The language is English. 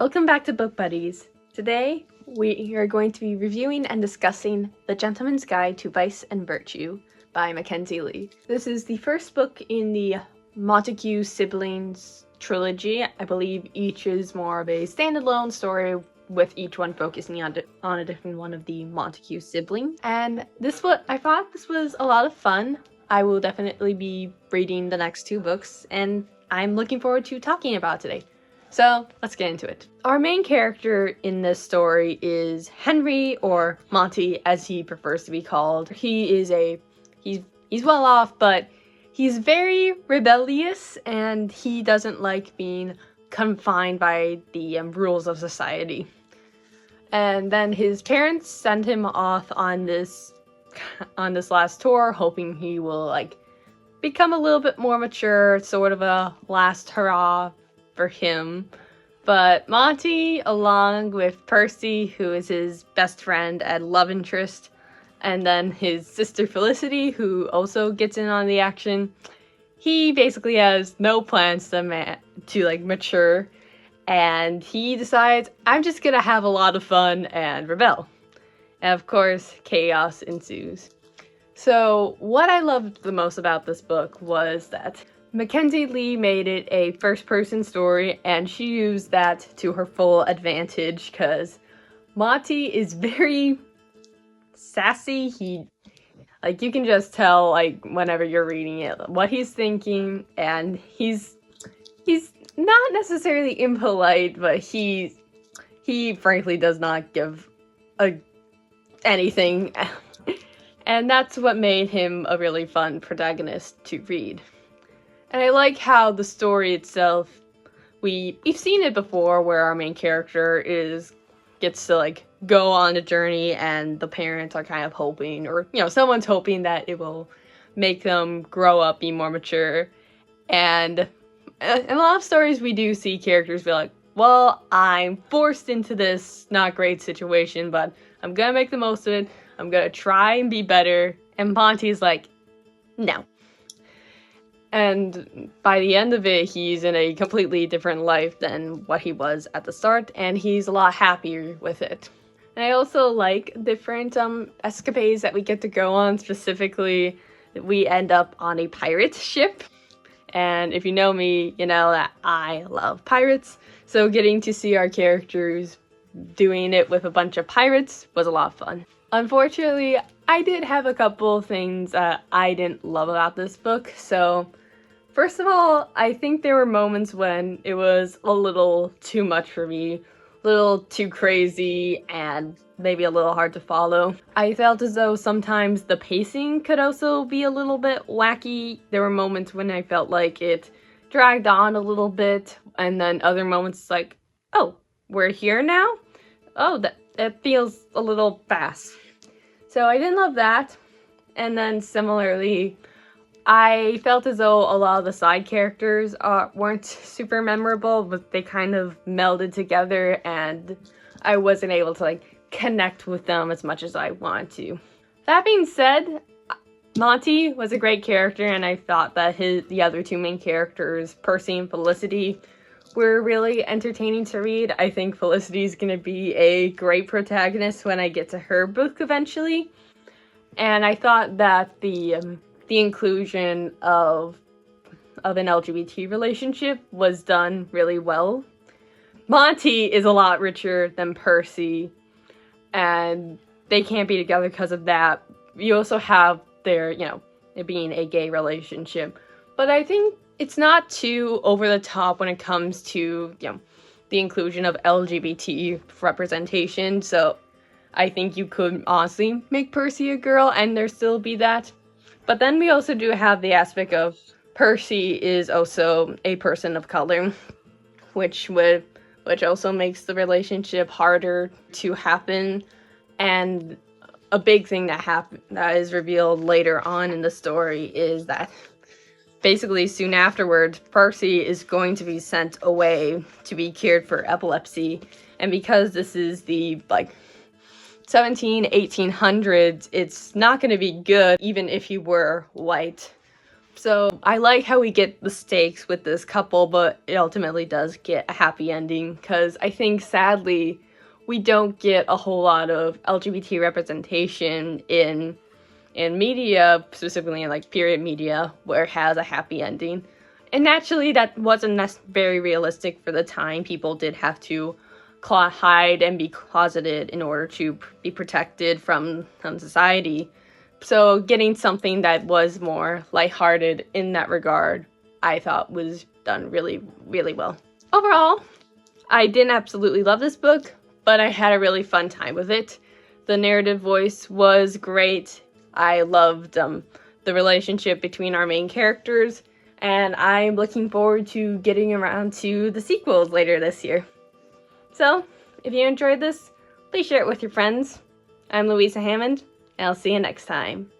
Welcome back to Book Buddies. Today, we are going to be reviewing and discussing The Gentleman's Guide to Vice and Virtue by Mackenzi Lee. This is the first book in the Montague siblings trilogy. I believe each is more of a standalone story, with each one focusing on a different one of the Montague siblings. And I thought this was a lot of fun. I will definitely be reading the next two books, and I'm looking forward to talking about it today. So let's get into it. Our main character in this story is Henry, or Monty as he prefers to be called. He's well off, but he's very rebellious and he doesn't like being confined by the rules of society. And then his parents send him off on this last tour, hoping he will become a little bit more mature, sort of a last hurrah for him. But Monty, along with Percy, who is his best friend and love interest, and then his sister Felicity, who also gets in on the action, he basically has no plans to mature, and he decides, I'm just gonna have a lot of fun and rebel. And of course, chaos ensues. So what I loved the most about this book was that Mackenzi Lee made it a first-person story, and she used that to her full advantage, because Monty is very sassy. You can just tell, whenever you're reading it, what he's thinking, and he's not necessarily impolite, but he frankly does not give anything. And that's what made him a really fun protagonist to read. And I like how the story itself, we've seen it before, where our main character gets to go on a journey, and the parents are kind of hoping, or someone's hoping that it will make them grow up, be more mature. And in a lot of stories, we do see characters be like, well, I'm forced into this not great situation, but I'm gonna make the most of it. I'm gonna try and be better. And Monty's like, no. And by the end of it, he's in a completely different life than what he was at the start, and he's a lot happier with it. And I also like different escapades that we get to go on. Specifically, we end up on a pirate ship. And if you know me, you know that I love pirates. So getting to see our characters doing it with a bunch of pirates was a lot of fun. Unfortunately, I did have a couple things that I didn't love about this book. So first of all, I think there were moments when it was a little too much for me, a little too crazy, and maybe a little hard to follow. I felt as though sometimes the pacing could also be a little bit wacky. There were moments when I felt like it dragged on a little bit, and then other moments like, oh, we're here now? Oh, that feels a little fast. So I didn't love that. And then similarly, I felt as though a lot of the side characters weren't super memorable, but they kind of melded together, and I wasn't able to connect with them as much as I wanted to. That being said, Monty was a great character, and I thought that the other two main characters, Percy and Felicity, were really entertaining to read. I think Felicity's gonna be a great protagonist when I get to her book eventually. And I thought that the inclusion of an LGBT relationship was done really well. Monty is a lot richer than Percy, and they can't be together because of that. You also have it being a gay relationship. But I think it's not too over the top when it comes to, the inclusion of LGBT representation. So I think you could honestly make Percy a girl and there still be that. But then we also do have the aspect of Percy is also a person of color, which also makes the relationship harder to happen. And a big thing that is revealed later on in the story is that basically soon afterwards, Percy is going to be sent away to be cured for epilepsy. And because this is the 1800s, it's not going to be good even if you were white. So I like how we get the stakes with this couple, but it ultimately does get a happy ending, because I think sadly we don't get a whole lot of LGBT representation in media, specifically in like period media, where it has a happy ending. And naturally that wasn't very realistic for the time. People did have to hide and be closeted in order to be protected from society. So getting something that was more lighthearted in that regard, I thought was done really, really well. Overall, I didn't absolutely love this book, but I had a really fun time with it. The narrative voice was great. I loved the relationship between our main characters, and I'm looking forward to getting around to the sequels later this year. So, if you enjoyed this, please share it with your friends. I'm Louisa Hammond, and I'll see you next time.